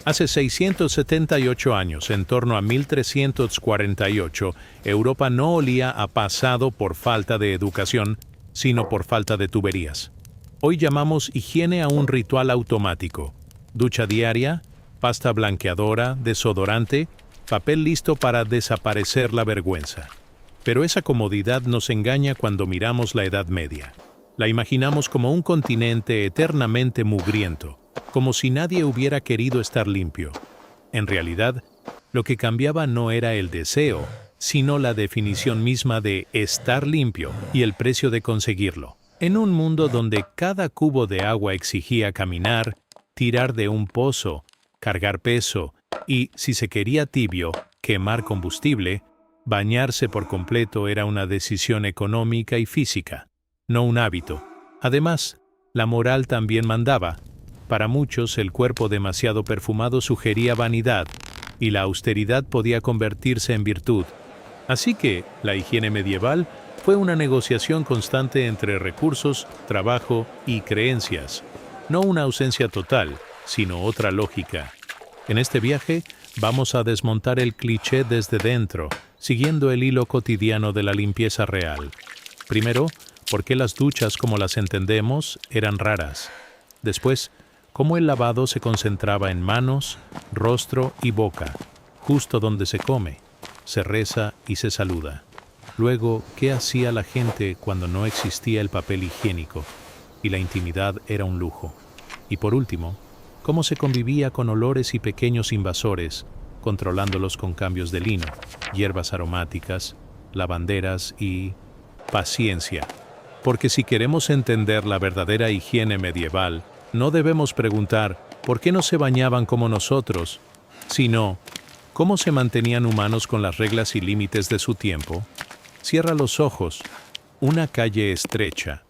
Hace 678 años, en torno a 1348, Europa no olía a pasado por falta de educación, sino por falta de tuberías. Hoy llamamos higiene a un ritual automático. Ducha diaria, pasta blanqueadora, desodorante, papel listo para desaparecer la vergüenza. Pero esa comodidad nos engaña cuando miramos la Edad Media. La imaginamos como un continente eternamente mugriento, como si nadie hubiera querido estar limpio. En realidad, lo que cambiaba no era el deseo, sino la definición misma de estar limpio y el precio de conseguirlo. En un mundo donde cada cubo de agua exigía caminar, tirar de un pozo, cargar peso y, si se quería tibio, quemar combustible, bañarse por completo era una decisión económica y física, no un hábito. Además, la moral también mandaba. Para muchos, el cuerpo demasiado perfumado sugería vanidad, y la austeridad podía convertirse en virtud. Así que, la higiene medieval fue una negociación constante entre recursos, trabajo y creencias. No una ausencia total, sino otra lógica. En este viaje, vamos a desmontar el cliché desde dentro, siguiendo el hilo cotidiano de la limpieza real. Primero, por qué las duchas como las entendemos eran raras. Después, cómo el lavado se concentraba en manos, rostro y boca, justo donde se come, se reza y se saluda. Luego, qué hacía la gente cuando no existía el papel higiénico y la intimidad era un lujo. Y por último, cómo se convivía con olores y pequeños invasores, controlándolos con cambios de lino, hierbas aromáticas, lavanderas y paciencia. Porque si queremos entender la verdadera higiene medieval, no debemos preguntar por qué no se bañaban como nosotros, sino cómo se mantenían humanos con las reglas y límites de su tiempo. Cierra los ojos. Una calle estrecha,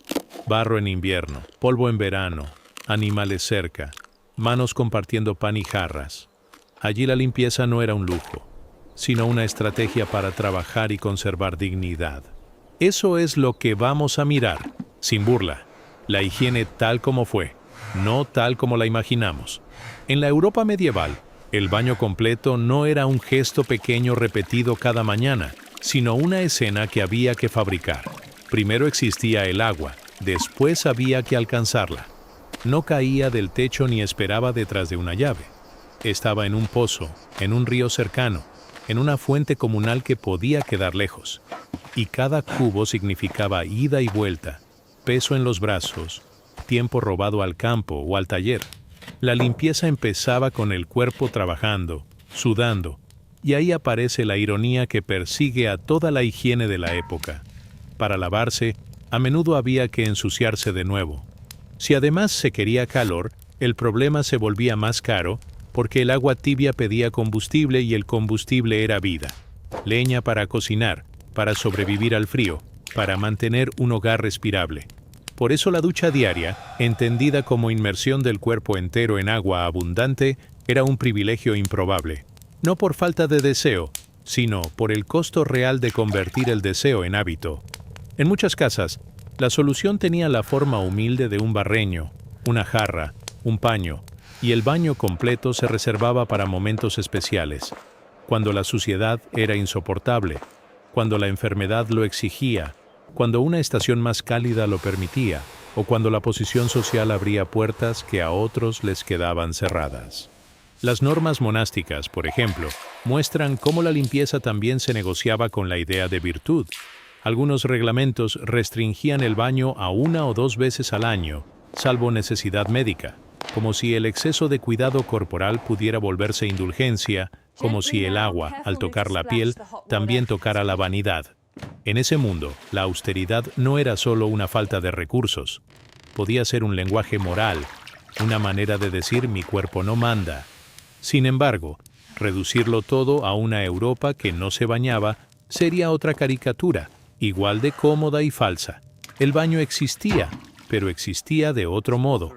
barro en invierno, polvo en verano, animales cerca, manos compartiendo pan y jarras. Allí la limpieza no era un lujo, sino una estrategia para trabajar y conservar dignidad. Eso es lo que vamos a mirar, sin burla, la higiene tal como fue, no tal como la imaginamos. En la Europa medieval, el baño completo no era un gesto pequeño repetido cada mañana, sino una escena que había que fabricar. Primero existía el agua, después había que alcanzarla. No caía del techo ni esperaba detrás de una llave. Estaba en un pozo, en un río cercano, en una fuente comunal que podía quedar lejos. Y cada cubo significaba ida y vuelta, peso en los brazos, tiempo robado al campo o al taller. La limpieza empezaba con el cuerpo trabajando, sudando, y ahí aparece la ironía que persigue a toda la higiene de la época. Para lavarse, a menudo había que ensuciarse de nuevo. Si además se quería calor, el problema se volvía más caro porque el agua tibia pedía combustible y el combustible era vida. Leña para cocinar, para sobrevivir al frío, para mantener un hogar respirable. Por eso la ducha diaria, entendida como inmersión del cuerpo entero en agua abundante, era un privilegio improbable. No por falta de deseo, sino por el costo real de convertir el deseo en hábito. En muchas casas, la solución tenía la forma humilde de un barreño, una jarra, un paño, y el baño completo se reservaba para momentos especiales, cuando la suciedad era insoportable, cuando la enfermedad lo exigía, cuando una estación más cálida lo permitía, o cuando la posición social abría puertas que a otros les quedaban cerradas. Las normas monásticas, por ejemplo, muestran cómo la limpieza también se negociaba con la idea de virtud. Algunos reglamentos restringían el baño a 1 o 2 veces al año, salvo necesidad médica, como si el exceso de cuidado corporal pudiera volverse indulgencia, como si el agua, al tocar la piel, también tocara la vanidad. En ese mundo, la austeridad no era solo una falta de recursos. Podía ser un lenguaje moral, una manera de decir mi cuerpo no manda. Sin embargo, reducirlo todo a una Europa que no se bañaba sería otra caricatura, igual de cómoda y falsa. El baño existía, pero existía de otro modo.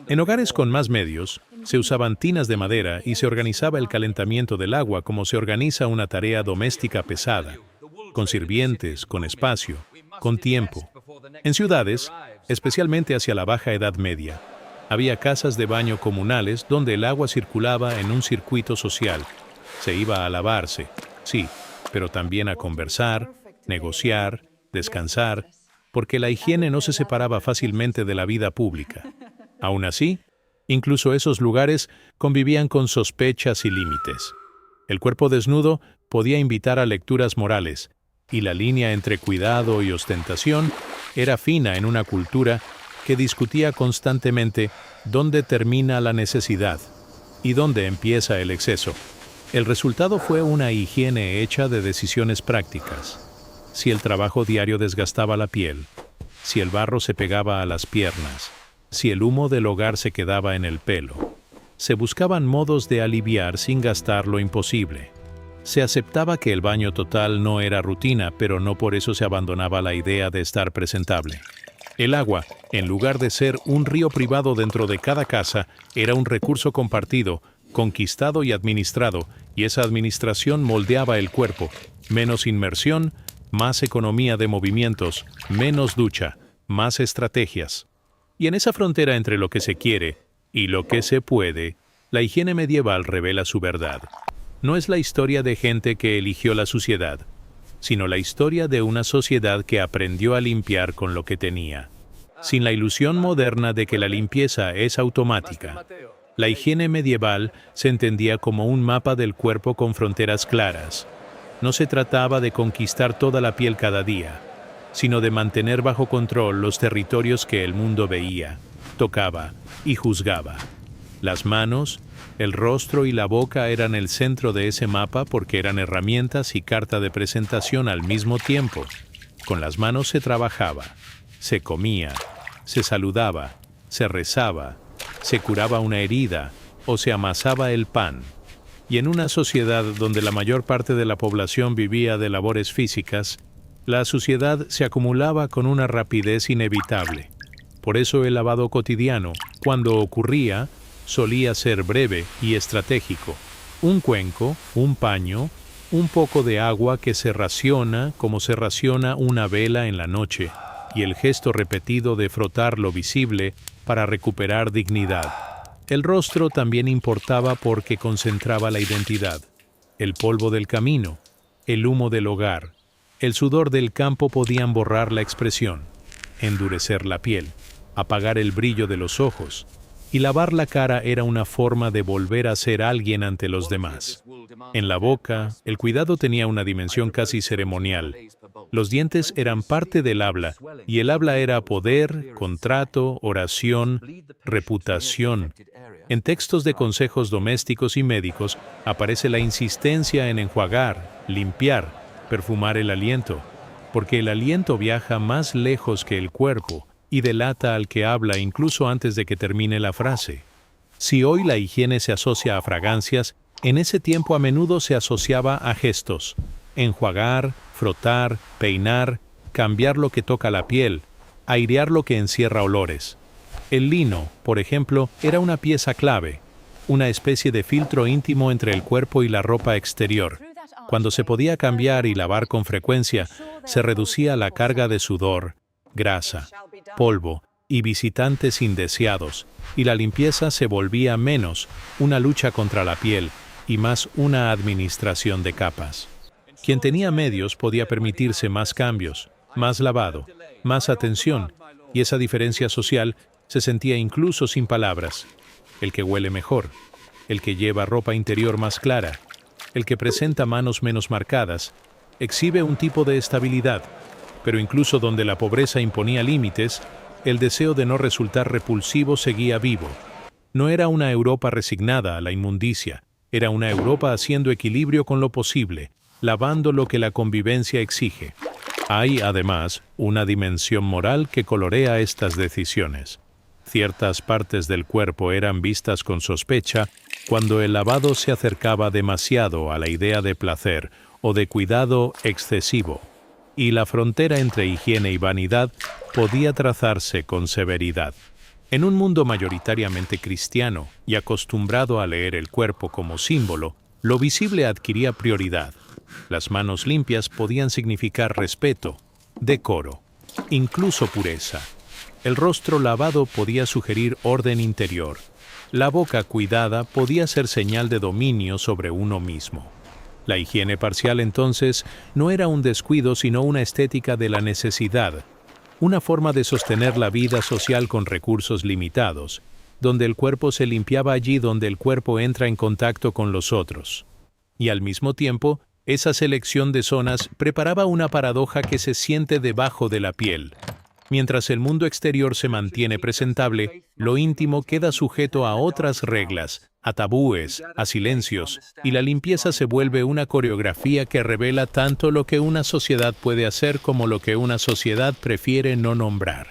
En hogares con más medios, se usaban tinas de madera y se organizaba el calentamiento del agua como se organiza una tarea doméstica pesada, con sirvientes, con espacio, con tiempo. En ciudades, especialmente hacia la Baja Edad Media, Había casas de baño comunales donde el agua circulaba en un circuito social. Se iba a lavarse, sí, pero también a conversar, negociar, descansar, porque la higiene no se separaba fácilmente de la vida pública. Aún así, incluso esos lugares convivían con sospechas y límites. El cuerpo desnudo podía invitar a lecturas morales, y la línea entre cuidado y ostentación era fina en una cultura que discutía constantemente dónde termina la necesidad y dónde empieza el exceso. El resultado fue una higiene hecha de decisiones prácticas. Si el trabajo diario desgastaba la piel, si el barro se pegaba a las piernas, si el humo del hogar se quedaba en el pelo, se buscaban modos de aliviar sin gastar lo imposible. Se aceptaba que el baño total no era rutina, pero no por eso se abandonaba la idea de estar presentable. El agua, en lugar de ser un río privado dentro de cada casa, era un recurso compartido, conquistado y administrado, y esa administración moldeaba el cuerpo. Menos inmersión, más economía de movimientos, menos ducha, más estrategias. Y en esa frontera entre lo que se quiere y lo que se puede, la higiene medieval revela su verdad. No es la historia de gente que eligió la suciedad, sino la historia de una sociedad que aprendió a limpiar con lo que tenía, sin la ilusión moderna de que la limpieza es automática. La higiene medieval se entendía como un mapa del cuerpo con fronteras claras. No se trataba de conquistar toda la piel cada día, sino de mantener bajo control los territorios que el mundo veía, tocaba y juzgaba. Las manos, el rostro y la boca eran el centro de ese mapa porque eran herramientas y carta de presentación al mismo tiempo. Con las manos se trabajaba, se comía, se saludaba, se rezaba, se curaba una herida o se amasaba el pan. Y en una sociedad donde la mayor parte de la población vivía de labores físicas, la suciedad se acumulaba con una rapidez inevitable. Por eso el lavado cotidiano, cuando ocurría, solía ser breve y estratégico. Un cuenco, un paño, un poco de agua que se raciona como se raciona una vela en la noche, y el gesto repetido de frotar lo visible para recuperar dignidad. El rostro también importaba porque concentraba la identidad. El polvo del camino, el humo del hogar, el sudor del campo podían borrar la expresión, endurecer la piel, apagar el brillo de los ojos, y lavar la cara era una forma de volver a ser alguien ante los demás. En la boca, el cuidado tenía una dimensión casi ceremonial. Los dientes eran parte del habla, y el habla era poder, contrato, oración, reputación. En textos de consejos domésticos y médicos aparece la insistencia en enjuagar, limpiar, perfumar el aliento, porque el aliento viaja más lejos que el cuerpo y delata al que habla incluso antes de que termine la frase. Si hoy la higiene se asocia a fragancias, en ese tiempo a menudo se asociaba a gestos. Enjuagar, frotar, peinar, cambiar lo que toca la piel, airear lo que encierra olores. El lino, por ejemplo, era una pieza clave, una especie de filtro íntimo entre el cuerpo y la ropa exterior. Cuando se podía cambiar y lavar con frecuencia, se reducía la carga de sudor, grasa, polvo y visitantes indeseados, y la limpieza se volvía menos una lucha contra la piel y más una administración de capas. Quien tenía medios podía permitirse más cambios, más lavado, más atención, y esa diferencia social se sentía incluso sin palabras. El que huele mejor, el que lleva ropa interior más clara, el que presenta manos menos marcadas, exhibe un tipo de estabilidad, pero incluso donde la pobreza imponía límites, el deseo de no resultar repulsivo seguía vivo. No era una Europa resignada a la inmundicia, era una Europa haciendo equilibrio con lo posible, lavando lo que la convivencia exige. Hay, además, una dimensión moral que colorea estas decisiones. Ciertas partes del cuerpo eran vistas con sospecha cuando el lavado se acercaba demasiado a la idea de placer o de cuidado excesivo, y la frontera entre higiene y vanidad podía trazarse con severidad. En un mundo mayoritariamente cristiano y acostumbrado a leer el cuerpo como símbolo, lo visible adquiría prioridad. Las manos limpias podían significar respeto, decoro, incluso pureza. El rostro lavado podía sugerir orden interior. La boca cuidada podía ser señal de dominio sobre uno mismo. La higiene parcial entonces no era un descuido sino una estética de la necesidad, una forma de sostener la vida social con recursos limitados, donde el cuerpo se limpiaba allí donde el cuerpo entra en contacto con los otros. Y al mismo tiempo, esa selección de zonas preparaba una paradoja que se siente debajo de la piel. Mientras el mundo exterior se mantiene presentable, lo íntimo queda sujeto a otras reglas, a tabúes, a silencios, y la limpieza se vuelve una coreografía que revela tanto lo que una sociedad puede hacer como lo que una sociedad prefiere no nombrar.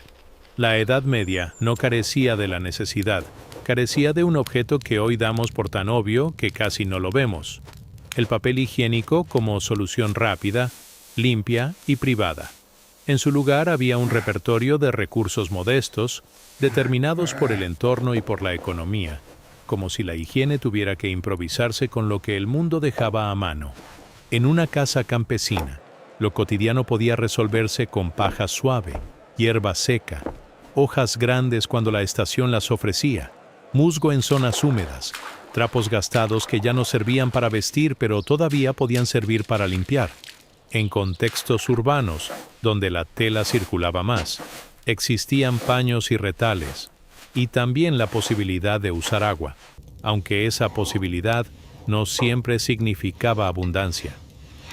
La Edad Media no carecía de la necesidad, carecía de un objeto que hoy damos por tan obvio que casi no lo vemos. El papel higiénico como solución rápida, limpia y privada. En su lugar había un repertorio de recursos modestos, determinados por el entorno y por la economía, como si la higiene tuviera que improvisarse con lo que el mundo dejaba a mano. En una casa campesina, lo cotidiano podía resolverse con paja suave, hierba seca, hojas grandes cuando la estación las ofrecía, musgo en zonas húmedas, trapos gastados que ya no servían para vestir pero todavía podían servir para limpiar. En contextos urbanos, donde la tela circulaba más, existían paños y retales, y también la posibilidad de usar agua, aunque esa posibilidad no siempre significaba abundancia.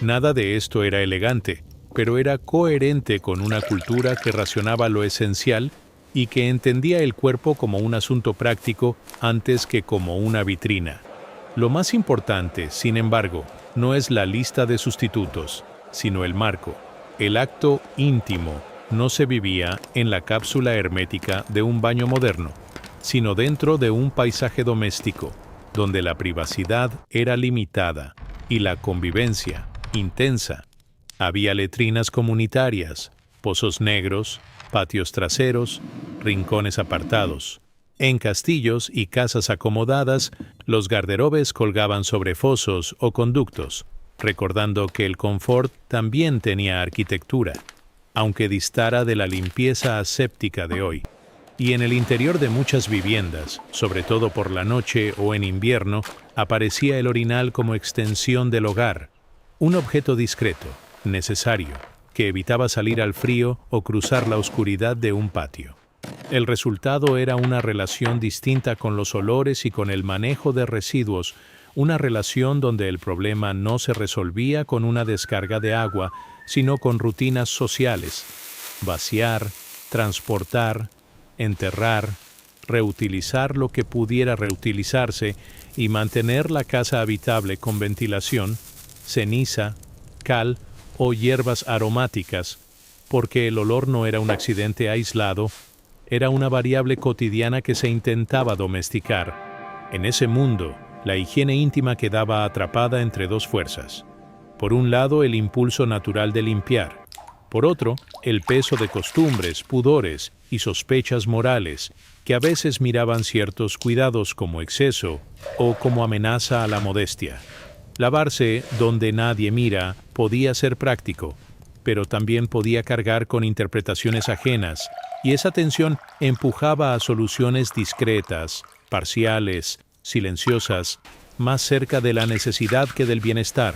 Nada de esto era elegante, pero era coherente con una cultura que racionaba lo esencial y que entendía el cuerpo como un asunto práctico antes que como una vitrina. Lo más importante, sin embargo, no es la lista de sustitutos, sino el marco. El acto íntimo no se vivía en la cápsula hermética de un baño moderno, sino dentro de un paisaje doméstico, donde la privacidad era limitada y la convivencia intensa. Había letrinas comunitarias, pozos negros, patios traseros, rincones apartados. En castillos y casas acomodadas, los garderobes colgaban sobre fosos o conductos, recordando que el confort también tenía arquitectura, aunque distara de la limpieza aséptica de hoy. Y en el interior de muchas viviendas, sobre todo por la noche o en invierno, aparecía el orinal como extensión del hogar, un objeto discreto, necesario, que evitaba salir al frío o cruzar la oscuridad de un patio. El resultado era una relación distinta con los olores y con el manejo de residuos, una relación donde el problema no se resolvía con una descarga de agua, sino con rutinas sociales: vaciar, transportar, enterrar, reutilizar lo que pudiera reutilizarse y mantener la casa habitable con ventilación, ceniza, cal o hierbas aromáticas, porque el olor no era un accidente aislado, era una variable cotidiana que se intentaba domesticar. En ese mundo, la higiene íntima quedaba atrapada entre dos fuerzas. Por un lado, el impulso natural de limpiar. Por otro, el peso de costumbres, pudores y sospechas morales, que a veces miraban ciertos cuidados como exceso o como amenaza a la modestia. Lavarse donde nadie mira podía ser práctico, pero también podía cargar con interpretaciones ajenas, y esa tensión empujaba a soluciones discretas, parciales, silenciosas, más cerca de la necesidad que del bienestar.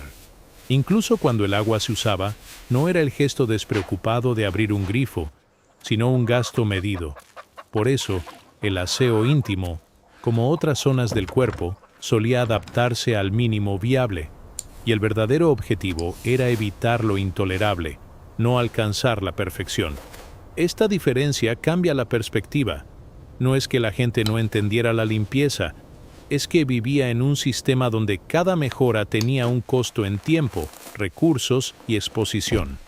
Incluso cuando el agua se usaba, no era el gesto despreocupado de abrir un grifo, sino un gasto medido. Por eso, el aseo íntimo, como otras zonas del cuerpo, solía adaptarse al mínimo viable, y el verdadero objetivo era evitar lo intolerable, no alcanzar la perfección. Esta diferencia cambia la perspectiva. No es que la gente no entendiera la limpieza, es que vivía en un sistema donde cada mejora tenía un costo en tiempo, recursos y exposición.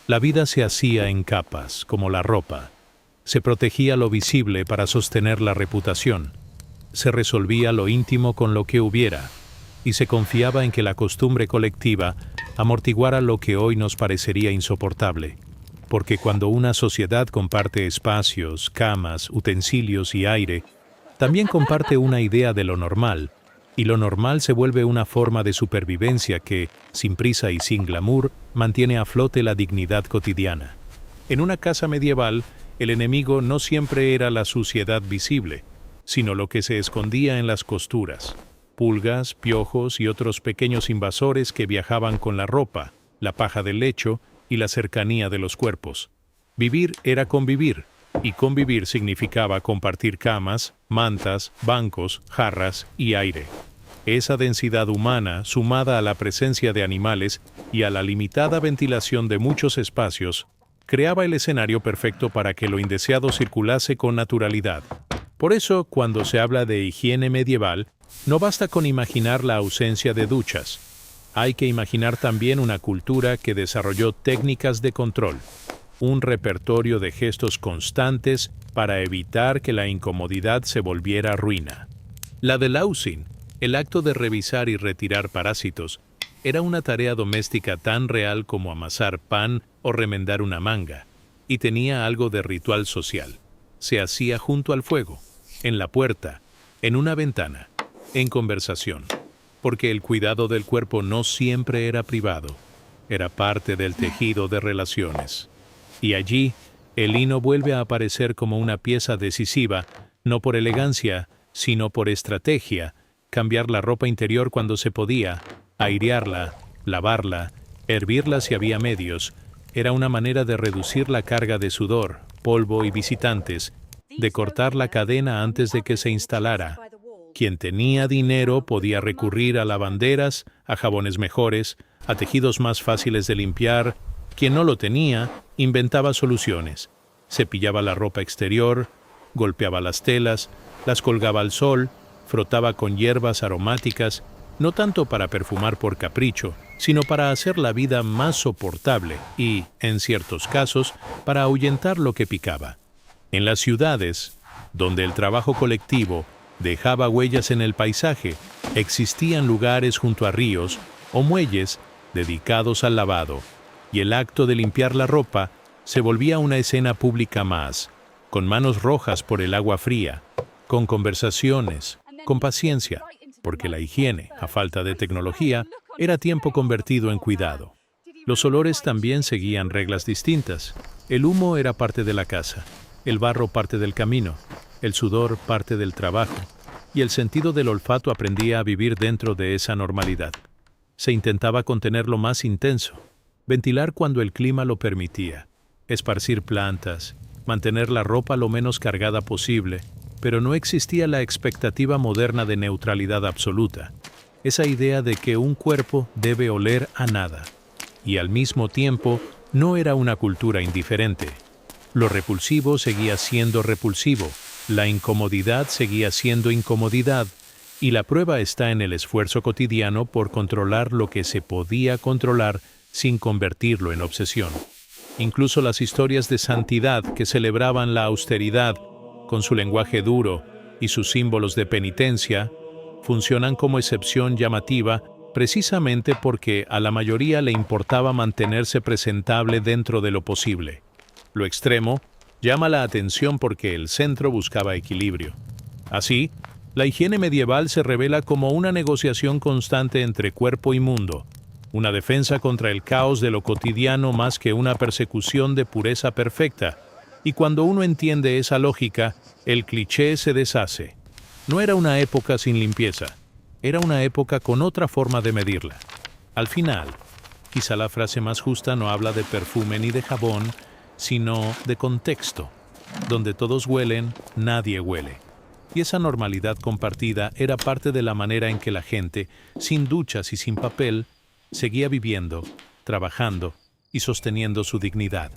La vida se hacía en capas, como la ropa. Se protegía lo visible para sostener la reputación. Se resolvía lo íntimo con lo que hubiera, y se confiaba en que la costumbre colectiva amortiguara lo que hoy nos parecería insoportable. Porque cuando una sociedad comparte espacios, camas, utensilios y aire, también comparte una idea de lo normal, y lo normal se vuelve una forma de supervivencia que, sin prisa y sin glamour, mantiene a flote la dignidad cotidiana. En una casa medieval, El enemigo no siempre era la suciedad visible, sino lo que se escondía en las costuras. Pulgas, piojos y otros pequeños invasores que viajaban con la ropa, la paja del lecho y la cercanía de los cuerpos. Vivir era convivir, y convivir significaba compartir camas, mantas, bancos, jarras y aire. Esa densidad humana, sumada a la presencia de animales y a la limitada ventilación de muchos espacios, creaba el escenario perfecto para que lo indeseado circulase con naturalidad. Por eso, cuando se habla de higiene medieval, no basta con imaginar la ausencia de duchas. Hay que imaginar también una cultura que desarrolló técnicas de control, un repertorio de gestos constantes para evitar que la incomodidad se volviera ruina. La de Lausin, el acto de revisar y retirar parásitos, era una tarea doméstica tan real como amasar pan o remendar una manga, y tenía algo de ritual social. Se hacía junto al fuego, en la puerta, en una ventana, en conversación, porque el cuidado del cuerpo no siempre era privado, era parte del tejido de relaciones. Y allí, el lino vuelve a aparecer como una pieza decisiva, no por elegancia, sino por estrategia, cambiar la ropa interior cuando se podía, airearla, lavarla, hervirla si había medios, era una manera de reducir la carga de sudor, polvo y visitantes, de cortar la cadena antes de que se instalara. Quien tenía dinero podía recurrir a lavanderas, a jabones mejores, a tejidos más fáciles de limpiar. Quien no lo tenía, inventaba soluciones. Cepillaba la ropa exterior, golpeaba las telas, las colgaba al sol, frotaba con hierbas aromáticas, no tanto para perfumar por capricho, sino para hacer la vida más soportable y, en ciertos casos, para ahuyentar lo que picaba. En las ciudades, donde el trabajo colectivo dejaba huellas en el paisaje, existían lugares junto a ríos o muelles dedicados al lavado, y el acto de limpiar la ropa se volvía una escena pública más, con manos rojas por el agua fría, con conversaciones, con paciencia, porque la higiene, a falta de tecnología, era tiempo convertido en cuidado. Los olores también seguían reglas distintas. El humo era parte de la casa, el barro parte del camino, el sudor parte del trabajo, y el sentido del olfato aprendía a vivir dentro de esa normalidad. Se intentaba contenerlo más intenso, ventilar cuando el clima lo permitía, esparcir plantas, mantener la ropa lo menos cargada posible, pero no existía la expectativa moderna de neutralidad absoluta, esa idea de que un cuerpo debe oler a nada, y al mismo tiempo no era una cultura indiferente. Lo repulsivo seguía siendo repulsivo, la incomodidad seguía siendo incomodidad, y la prueba está en el esfuerzo cotidiano por controlar lo que se podía controlar sin convertirlo en obsesión. Incluso las historias de santidad que celebraban la austeridad, con su lenguaje duro y sus símbolos de penitencia, funcionan como excepción llamativa precisamente porque a la mayoría le importaba mantenerse presentable dentro de lo posible. Lo extremo llama la atención porque el centro buscaba equilibrio. Así, la higiene medieval se revela como una negociación constante entre cuerpo y mundo, una defensa contra el caos de lo cotidiano más que una persecución de pureza perfecta. Y cuando uno entiende esa lógica, el cliché se deshace. No era una época sin limpieza, era una época con otra forma de medirla. Al final, quizá la frase más justa no habla de perfume ni de jabón, sino de contexto. Donde todos huelen, nadie huele. Y esa normalidad compartida era parte de la manera en que la gente, sin duchas y sin papel, seguía viviendo, trabajando y sosteniendo su dignidad.